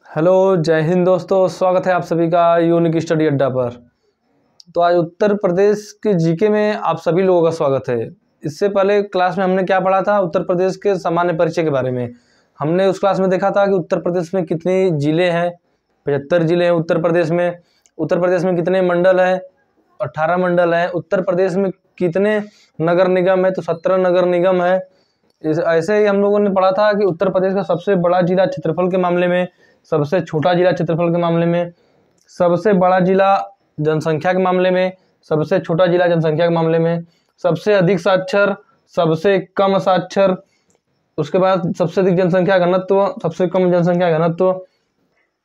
Hello, जय हिंद दोस्तों। स्वागत है आप सभी का यूनिक स्टडी अड्डा पर। तो आज उत्तर प्रदेश के जीके में आप सभी लोगों का स्वागत है। इससे पहले क्लास में हमने क्या पढ़ा था? उत्तर प्रदेश के सामान्य परिचय के बारे में। हमने उस क्लास में देखा था कि उत्तर प्रदेश में कितने ज़िले हैं। 75 ज़िले हैं उत्तर प्रदेश में। उत्तर प्रदेश में कितने मंडल हैं? 18 मंडल हैं। उत्तर प्रदेश में कितने नगर निगम है? तो 17 नगर निगम है। ऐसे ही हम लोगों ने पढ़ा था कि उत्तर प्रदेश का सबसे बड़ा जिला क्षेत्रफल के मामले में, सबसे छोटा जिला क्षेत्रफल के मामले में, सबसे बड़ा जिला जनसंख्या के मामले में, सबसे छोटा जिला जनसंख्या के मामले में, सबसे अधिक साक्षर, सबसे कम साक्षर, उसके बाद सबसे अधिक जनसंख्या घनत्व, सबसे कम जनसंख्या घनत्व।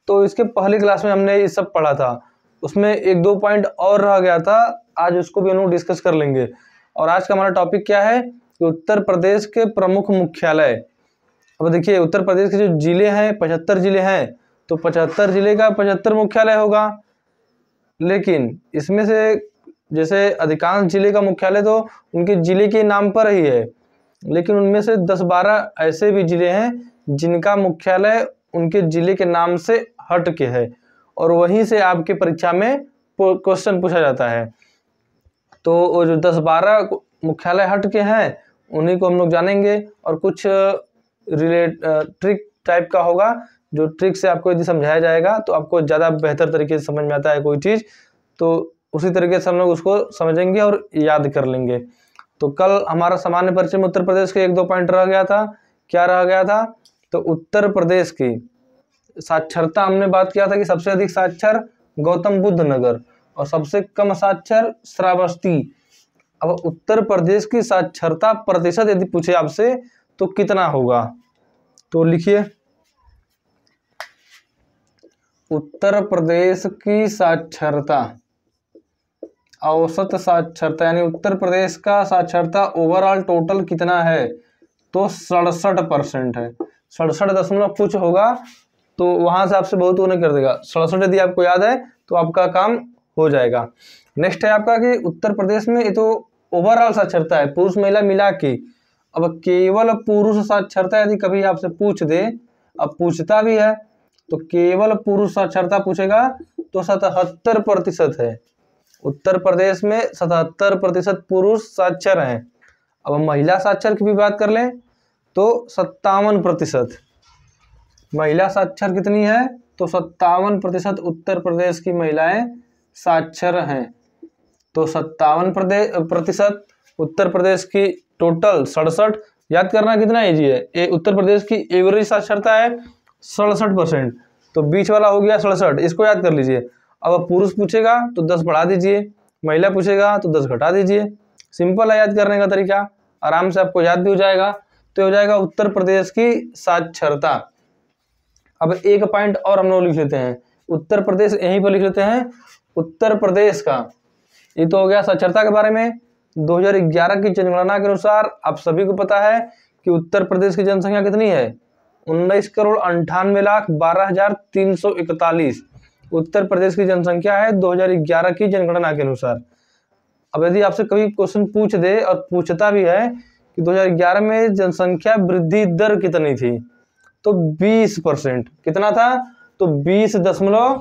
तो इसके पहली क्लास में हमने ये सब पढ़ा था। उसमें एक दो पॉइंट और रह गया था, आज उसको भी हम लोग डिस्कस कर लेंगे। और आज का हमारा टॉपिक क्या है कि उत्तर प्रदेश के प्रमुख मुख्यालय। अब देखिए, उत्तर प्रदेश के जो जिले हैं 75 जिले हैं, तो 75 जिले का 75 मुख्यालय होगा। लेकिन इसमें से जैसे अधिकांश जिले का मुख्यालय तो उनके जिले के नाम पर ही है, लेकिन उनमें से 10-12 ऐसे भी जिले हैं जिनका मुख्यालय उनके जिले के नाम से हट के है, और वहीं से आपके परीक्षा में क्वेश्चन पूछा जाता है। तो वो जो 10-12 मुख्यालय हट के हैं उन्हीं को हम लोग जानेंगे, और कुछ ट्रिक टाइप का होगा, जो ट्रिक से आपको यदि समझाया जाएगा तो आपको ज़्यादा बेहतर तरीके से समझ में आता है कोई चीज़, तो उसी तरीके से हम लोग उसको समझेंगे और याद कर लेंगे। तो कल हमारा सामान्य परिचय में उत्तर प्रदेश के एक दो पॉइंट रह गया था। क्या रह गया था? तो उत्तर प्रदेश की साक्षरता हमने बात किया था कि सबसे अधिक साक्षर गौतम बुद्ध नगर और सबसे कम साक्षर श्रावस्ती। अब उत्तर प्रदेश की साक्षरता प्रतिशत यदि पूछे आपसे तो कितना होगा? तो लिखिए, उत्तर प्रदेश की साक्षरता, औसत साक्षरता, यानी उत्तर प्रदेश का साक्षरता ओवरऑल टोटल कितना है? तो 67% है। 67 कुछ होगा, तो वहां से आपसे बहुत होने कर देगा। 67 यदि आपको याद है तो आपका काम हो जाएगा। नेक्स्ट है आपका कि उत्तर प्रदेश में ये तो ओवरऑल साक्षरता है, पुरुष महिला मिला के। अब केवल पुरुष साक्षरता यदि कभी आपसे पूछ दे, अब पूछता भी है, तो केवल पुरुष साक्षरता पूछेगा तो 77% है। उत्तर प्रदेश में 77% पुरुष साक्षर हैं। अब महिला साक्षर की भी बात कर लें तो 57%। महिला साक्षर कितनी है? तो 57% उत्तर प्रदेश की महिलाएं साक्षर हैं। तो 57% उत्तर प्रदेश की टोटल 67। याद करना कितना ईजी है। उत्तर प्रदेश की एवरेज साक्षरता है 67%, तो बीच वाला हो गया 67, इसको याद कर लीजिए। अब पुरुष पूछेगा तो 10 बढ़ा दीजिए, महिला पूछेगा तो 10 घटा दीजिए। सिंपल है याद करने का तरीका, आराम से आपको याद भी हो जाएगा। तो हो जाएगा उत्तर प्रदेश की साक्षरता। अब एक पॉइंट और हम लोग लिख लेते हैं, उत्तर प्रदेश यहीं पर लिख लेते हैं। उत्तर प्रदेश का ये तो हो गया साक्षरता के बारे में। 2011 की जनगणना के अनुसार आप सभी को पता है कि उत्तर प्रदेश की जनसंख्या कितनी है? 19,98,12,341 उत्तर प्रदेश की जनसंख्या है 2011 की जनगणना के अनुसार। अब यदि आपसे कभी क्वेश्चन पूछ दे, और पूछता भी है कि 2011 में जनसंख्या वृद्धि दर कितनी थी, तो 20%। कितना था? तो 20 दशमलव,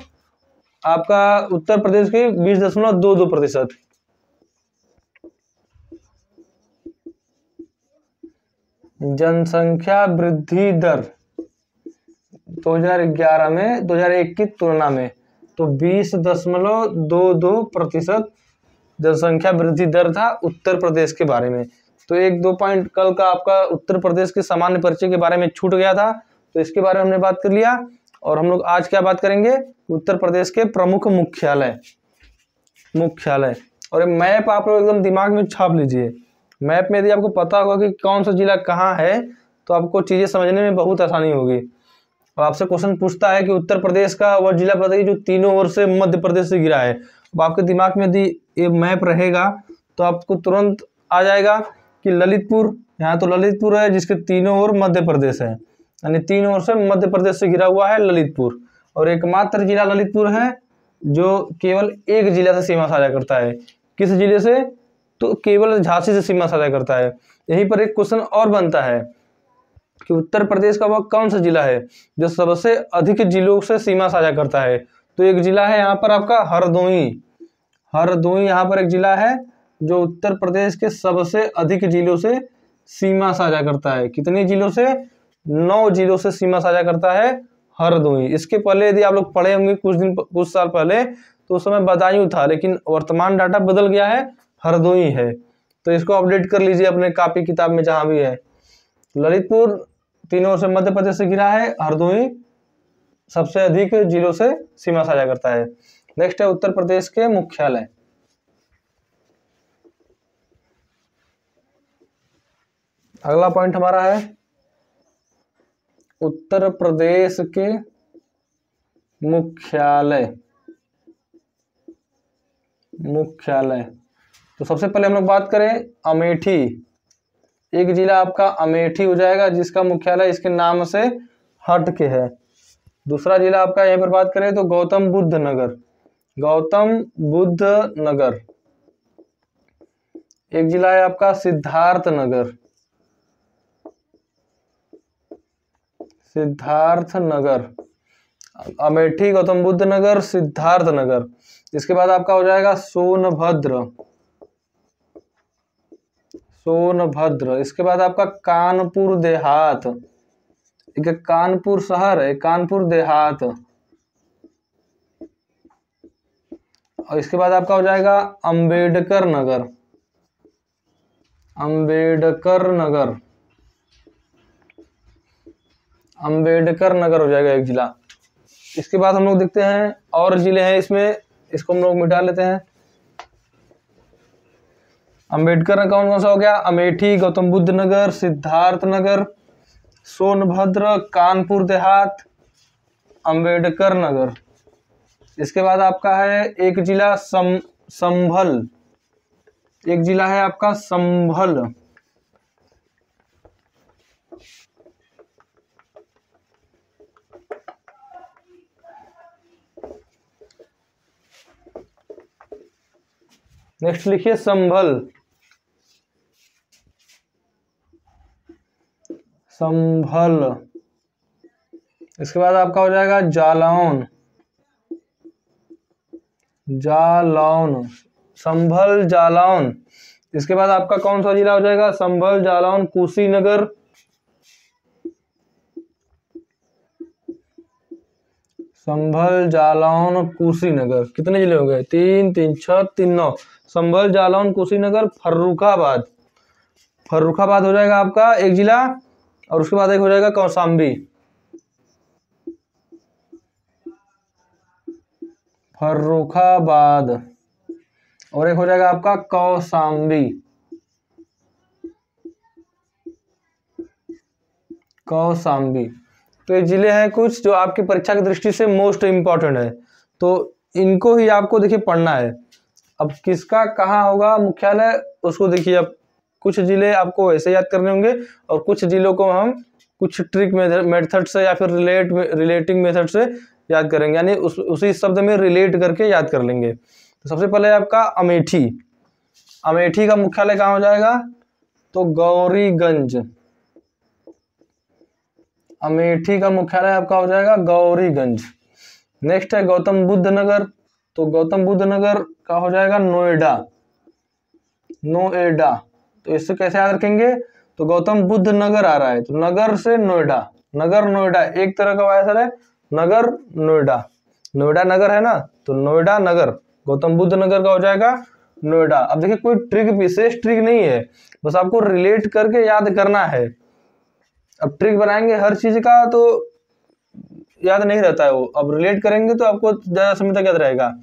आपका उत्तर प्रदेश की 20.22%। जनसंख्या वृद्धि दर 2011 में 2001 की तुलना में तो 20.22% जनसंख्या वृद्धि दर था उत्तर प्रदेश के बारे में। तो एक दो पॉइंट कल का आपका उत्तर प्रदेश के सामान्य परिचय के बारे में छूट गया था, तो इसके बारे में हमने बात कर लिया। और हम लोग आज क्या बात करेंगे? उत्तर प्रदेश के प्रमुख मुख्यालय। और मैप आप लोग एकदम दिमाग में छाप लीजिए। मैप में यदि आपको पता होगा कि कौन सा जिला कहाँ है तो आपको चीज़ें समझने में बहुत आसानी होगी। और आपसे क्वेश्चन पूछता है कि उत्तर प्रदेश का वह जिला बताइए जो तीनों ओर से मध्य प्रदेश से घिरा है। अब आपके दिमाग में यदि ये मैप रहेगा तो आपको तुरंत आ जाएगा कि ललितपुर, यहाँ तो ललितपुर है जिसके तीनों ओर मध्य प्रदेश है, यानी तीनों ओर से मध्य प्रदेश से घिरा हुआ है ललितपुर। और एकमात्र जिला ललितपुर है जो केवल एक जिला से सीमा साझा करता है। किस जिले से? तो केवल झांसी से सीमा साझा करता है। यहीं पर एक क्वेश्चन और बनता है कि उत्तर प्रदेश का वह कौन सा जिला है जो सबसे अधिक जिलों से सीमा साझा करता है। तो एक जिला है यहाँ पर आपका हरदोई। हरदोई यहाँ पर एक जिला है जो उत्तर प्रदेश के सबसे अधिक जिलों से सीमा साझा करता है। कितने जिलों से? 9 जिलों से सीमा साझा करता है हरदोई। इसके पहले यदि आप लोग पढ़े होंगे कुछ साल पहले, तो उस समय बदायूं था, लेकिन वर्तमान डाटा बदल गया है, हरदोई है। तो इसको अपडेट कर लीजिए अपने कॉपी किताब में जहां भी है। ललितपुर तीनों ओर से मध्य प्रदेश से घिरा है, हरदोई सबसे अधिक जिलों से सीमा साझा करता है। नेक्स्ट है उत्तर प्रदेश के मुख्यालय। अगला पॉइंट हमारा है उत्तर प्रदेश के मुख्यालय। मुख्यालय तो सबसे पहले हम लोग बात करें अमेठी। एक जिला आपका अमेठी हो जाएगा जिसका मुख्यालय इसके नाम से हट के है। दूसरा जिला आपका यहीं पर बात करें तो गौतम बुद्ध नगर। गौतम बुद्ध नगर। एक जिला है आपका सिद्धार्थ नगर। सिद्धार्थ नगर, अमेठी, गौतम बुद्ध नगर, सिद्धार्थ नगर। इसके बाद आपका हो जाएगा सोनभद्र। सोनभद्र। इसके बाद आपका कानपुर देहात। एक कानपुर शहर है, कानपुर देहात। और इसके बाद आपका हो जाएगा अंबेडकर नगर। अंबेडकर नगर। अंबेडकर नगर हो जाएगा एक जिला। इसके बाद हम लोग देखते हैं और जिले हैं इसमें, इसको हम लोग मिटा लेते हैं। अंबेडकर कौन कौन सा हो गया? अमेठी, गौतम बुद्ध नगर, सिद्धार्थ नगर, सोनभद्र, कानपुर देहात, अंबेडकर नगर। इसके बाद आपका है एक जिला संभल। एक जिला है आपका संभल। नेक्स्ट लिखिए संभल। संभल। इसके बाद आपका हो जाएगा जालौन। जालौन, संभल, जालौन। इसके बाद आपका कौन सा जिला हो जाएगा? संभल, जालौन, कुशीनगर। संभल, जालौन, कुशीनगर। कितने जिले हो गए? 3 3 6 3 9। संभल, जालौन, कुशीनगर, फर्रुखाबाद। फर्रुखाबाद हो जाएगा आपका एक जिला। और उसके बाद एक हो जाएगा कौशाम्बी। फर्रुखाबाद। और एक हो जाएगा आपका कौशाम्बी। कौशाम्बी। तो ये जिले हैं कुछ जो आपकी परीक्षा की दृष्टि से मोस्ट इम्पॉर्टेंट है, तो इनको ही आपको देखिए पढ़ना है। अब किसका कहाँ होगा मुख्यालय उसको देखिए। अब कुछ जिले आपको ऐसे याद करने होंगे और कुछ जिलों को हम कुछ ट्रिक मेथड से या फिर रिलेटिंग मेथड से याद करेंगे, यानी उसी शब्द में रिलेट करके याद कर लेंगे। तो सबसे पहले आपका अमेठी। अमेठी का मुख्यालय कहाँ हो जाएगा? तो गौरीगंज। अमेठी का मुख्यालय आपका हो जाएगा गौरीगंज। नेक्स्ट है गौतम बुद्ध नगर। तो गौतम बुद्ध नगर का हो जाएगा नोएडा। नोएडा। तो इससे कैसे याद रखेंगे? तो गौतम बुद्ध नगर आ रहा है तो नगर से नोएडा। नगर नोएडा एक तरह का आंसर है, नगर नोएडा। नोएडा नगर है ना, तो नोएडा नगर। गौतम बुद्ध नगर का हो जाएगा नोएडा। अब देखिए कोई ट्रिक, विशेष ट्रिक नहीं है, बस आपको रिलेट करके याद करना है। अब ट्रिक बनाएंगे हर चीज का तो याद नहीं रहता है वो, अब रिलेट करेंगे तो आपको ज्यादा समय तक याद रहेगा।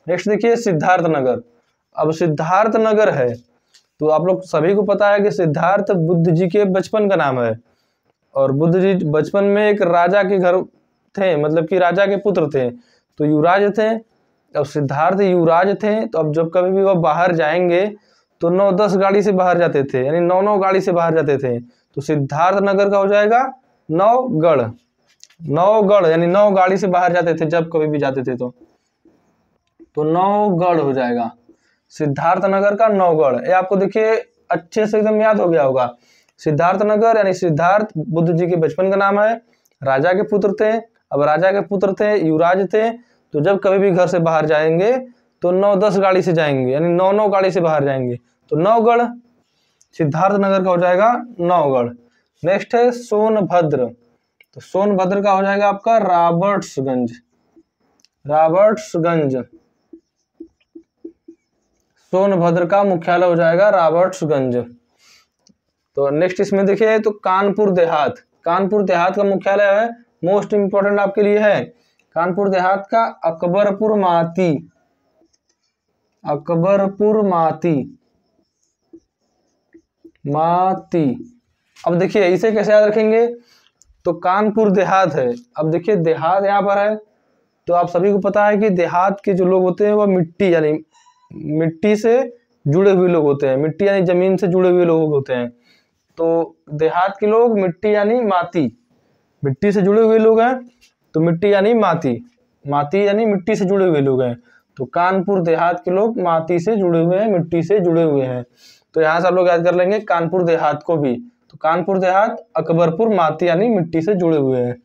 नेक्स्ट देखिए सिद्धार्थ नगर। अब सिद्धार्थ नगर है तो आप लोग सभी को पता है कि सिद्धार्थ बुद्ध जी के बचपन का नाम है, और बुद्ध जी बचपन में एक राजा के घर थे, मतलब कि राजा के पुत्र थे, तो युवराज थे। अब सिद्धार्थ युवराज थे, तो अब जब कभी भी वो बाहर जाएंगे तो 9-10 गाड़ी से बाहर जाते थे, यानी 9-9 गाड़ी से बाहर जाते थे। तो सिद्धार्थ नगर का हो जाएगा नौगढ़। नौगढ़ यानी 9 गाड़ी से बाहर जाते थे जब कभी भी जाते थे तो नौगढ़ हो जाएगा। सिद्धार्थ नगर का नौगढ़। ये आपको देखिए अच्छे से एकदम याद हो गया होगा। सिद्धार्थ नगर यानी सिद्धार्थ बुद्ध जी के बचपन का नाम है। राजा के पुत्र थे। अब राजा के पुत्र थे, युवराज थे, तो जब कभी भी घर से बाहर जाएंगे तो 9-10 गाड़ी से जाएंगे, यानी 9-9 गाड़ी से बाहर जाएंगे। तो नौगढ़, सिद्धार्थ नगर का हो जाएगा नौगढ़। नेक्स्ट है सोनभद्र, तो सोनभद्र का हो जाएगा आपका रॉबर्ट्सगंज। रॉबर्ट्सगंज, सोनभद्र का मुख्यालय हो जाएगा रॉबर्ट्सगंज। तो नेक्स्ट इसमें देखिए तो कानपुर देहात, कानपुर देहात का मुख्यालय है, मोस्ट इंपोर्टेंट आपके लिए है कानपुर देहात का अकबरपुर माती। अकबरपुर माती, माती। अब देखिए इसे कैसे याद रखेंगे, तो कानपुर देहात है। अब देखिए देहात यहाँ पर है, तो आप सभी को पता है कि देहात के जो लोग होते हैं वह मिट्टी यानी मिट्टी से जुड़े हुए लोग होते हैं, मिट्टी यानी जमीन से जुड़े हुए लोग होते हैं। तो देहात के लोग मिट्टी यानी माती, मिट्टी से जुड़े हुए लोग हैं, तो मिट्टी यानी माती, माती यानी मिट्टी से जुड़े हुए लोग हैं। तो कानपुर देहात के लोग माती से जुड़े हुए हैं, मिट्टी से जुड़े हुए हैं। तो यहाँ से आप लोग याद कर लेंगे कानपुर देहात को भी। तो कानपुर देहात अकबरपुर माती यानी मिट्टी से जुड़े हुए हैं।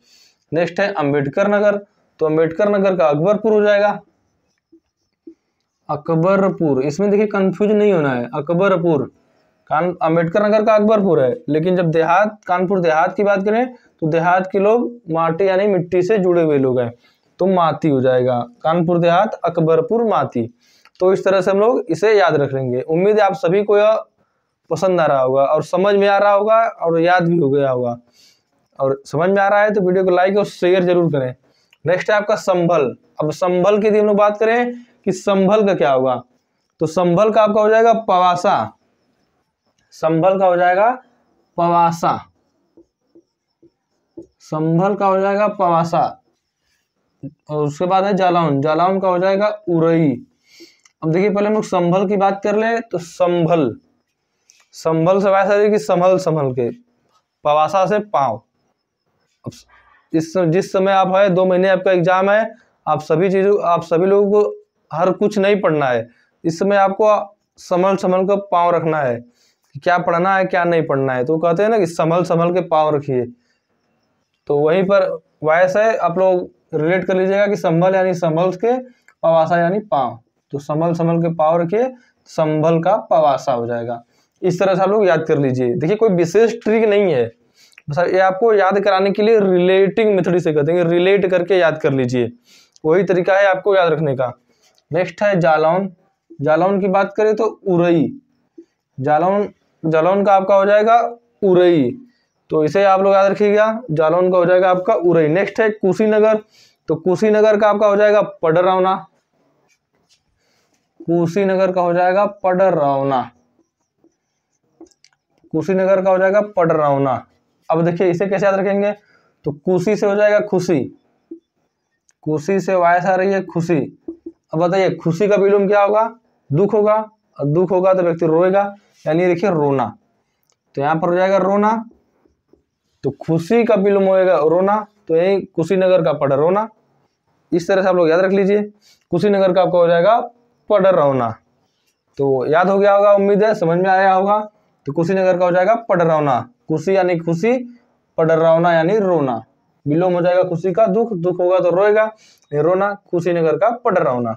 नेक्स्ट है अंबेडकर नगर, तो अंबेडकर नगर का अकबरपुर हो जाएगा अकबरपुर। इसमें देखिए कंफ्यूज नहीं होना है, अकबरपुर अंबेडकर नगर का अकबरपुर है, लेकिन जब देहात कानपुर देहात की बात करें तो देहात के लोग माटी यानी मिट्टी से जुड़े हुए लोग हैं, तो माती हो जाएगा कानपुर देहात अकबरपुर माती। तो इस तरह से हम लोग इसे याद रख लेंगे। उम्मीद है आप सभी को यह पसंद आ रहा होगा और समझ में आ रहा होगा और याद भी हो गया होगा। और समझ में आ रहा है तो वीडियो को लाइक और शेयर जरूर करें। नेक्स्ट है आपका संभल। अब संभल की हम लोग बात करें कि संभल का क्या होगा, तो संभल का आपका हो जाएगा पवासा। संभल का हो जाएगा पवासा, संभल का हो जाएगा पवासा। और उसके बाद है जालौन, जालौन का हो जाएगा उरई। अब देखिए पहले हम लोग संभल की बात कर ले, तो संभल, संभल से वैसा है कि संभल संभल के, पवासा से पाँव। अब जिस समय आप है 2 महीने आपका एग्जाम है, आप सभी लोगों को हर कुछ नहीं पढ़ना है। इस समय आपको संभल संभल कर पाँव रखना है कि क्या पढ़ना है क्या नहीं पढ़ना है। तो कहते हैं ना कि संभल संभल के पाँव रखिए, तो वहीं पर वैसे आप लोग रिलेट कर लीजिएगा कि संभल यानी संभल के, पवासा यानी पाँव। तो संभल संभल के पाँव रखिए, संभल का पवासा हो जाएगा। इस तरह से आप लोग याद कर लीजिए। देखिए कोई विशेष ट्रिक नहीं है, बस ये आपको याद कराने के लिए रिलेटिंग मेथड से कहते हैं, रिलेट करके याद कर लीजिए, वही तरीका है आपको याद रखने का। नेक्स्ट है जालौन। जालौन की बात करें तो उरई, जालौन, जालौन का आपका हो जाएगा उरई, तो इसे आप लोग याद रखिएगा, जालौन का हो जाएगा आपका उरई। नेक्स्ट है कुशीनगर, तो कुशीनगर का आपका हो जाएगा पडरौना, कुशीनगर का हो जाएगा पडरौना, कुशीनगर का हो जाएगा पडरौना। अब देखिए इसे कैसे याद रखेंगे, तो कुशी से हो जाएगा खुशी, खुशी से वायस आ रही है खुशी। अब बताइए खुशी का विलोम क्या होगा, दुख होगा, और दुख होगा तो व्यक्ति रोएगा, यानी देखिए रोना, तो यहाँ पर हो जाएगा रोना। तो खुशी का विलोम होएगा रोना, तो यही कुशीनगर का पडरौना। इस तरह से आप लोग याद रख लीजिए, कुशीनगर का आपका हो जाएगा पडरौना। तो याद हो गया होगा, उम्मीद है समझ में आया होगा। तो कुशीनगर का हो जाएगा पडरौना, खुशी यानी खुशी, पडरौना यानी रोना। विलोम हो जाएगा खुशी का दुख, दुख होगा तो रोएगा, रोना, कुशीनगर का पडरौना।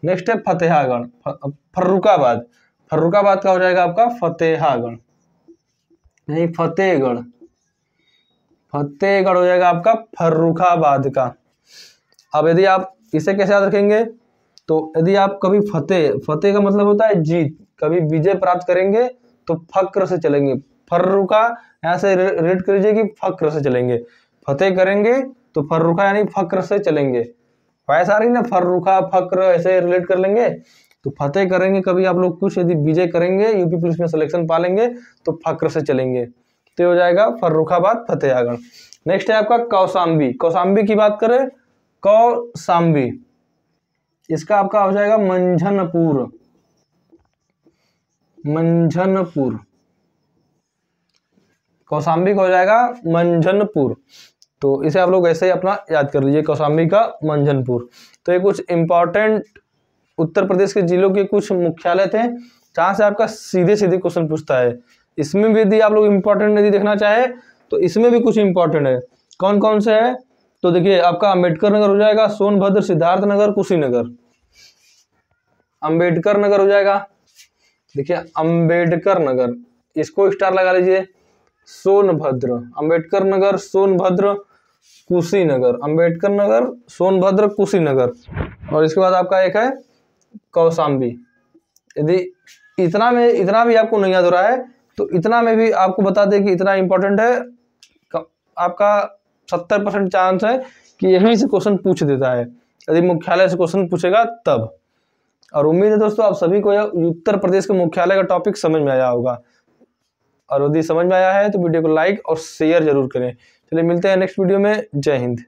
नेक्स्ट है फतेहागढ़, फर्रुखाबाद। फर्रुखाबाद का हो जाएगा आपका फतेहागढ़, नहीं फतेहगढ़, फतेहगढ़ हो जाएगा आपका फर्रुखाबाद का। अब यदि आप इसे कैसे याद रखेंगे, तो यदि आप कभी फतेह, फतेह का मतलब होता है जीत, कभी विजय प्राप्त करेंगे तो फक्र से चलेंगे। फर्रुखा यहाँ से रेट कर लीजिए कि फक्र से चलेंगे, फतेह करेंगे तो फर्रुखा यानी फक्र से चलेंगे। वैसा रही ना फर्रुखा फक्र ऐसे रिलेट कर लेंगे। तो फतेह करेंगे कभी आप लोग कुछ, यदि विजय करेंगे यूपी पुलिस में सिलेक्शन पा लेंगे तो फक्र से चलेंगे, तो हो जाएगा फर्रुखाबाद फतेहागढ़। नेक्स्ट है आपका कौशाम्बी। कौशाम्बी की बात करें, कौशाम्बी, इसका आपका हो जाएगा मंझनपुर, मंझनपुर, कौशाम्बी का हो जाएगा मंझनपुर। तो इसे आप लोग ऐसे ही अपना याद कर लीजिए, कौशाम्बी का मंझनपुर। तो ये कुछ इंपॉर्टेंट उत्तर प्रदेश के जिलों के कुछ मुख्यालय थे जहाँ से आपका सीधे सीधे क्वेश्चन पूछता है। इसमें भी यदि आप लोग इम्पोर्टेंट यदि देखना चाहे तो इसमें भी कुछ इम्पोर्टेंट है। कौन कौन से है तो देखिए, आपका अम्बेडकर नगर हो जाएगा, सोनभद्र, सिद्धार्थ नगर, कुशीनगर। अम्बेडकर नगर हो जाएगा, देखिए अम्बेडकर नगर, इसको स्टार लगा लीजिए। सोनभद्र, अम्बेडकर नगर, सोनभद्र, कुशीनगर, अम्बेडकर नगर, सोनभद्र, कुशीनगर। और इसके बाद आपका एक है कौशाम्बी। यदि इतना भी आपको नहीं याद हो रहा है तो इतना में भी आपको बता दें कि इतना इंपॉर्टेंट है, आपका 70% चांस है कि यहीं से क्वेश्चन पूछ देता है, यदि मुख्यालय से क्वेश्चन पूछेगा तब। और उम्मीद है दोस्तों आप सभी को यह उत्तर प्रदेश के मुख्यालय का टॉपिक समझ में आया होगा, और यदि समझ में आया है तो वीडियो को लाइक और शेयर जरूर करें। चलिए मिलते हैं नेक्स्ट वीडियो में। जय हिंद।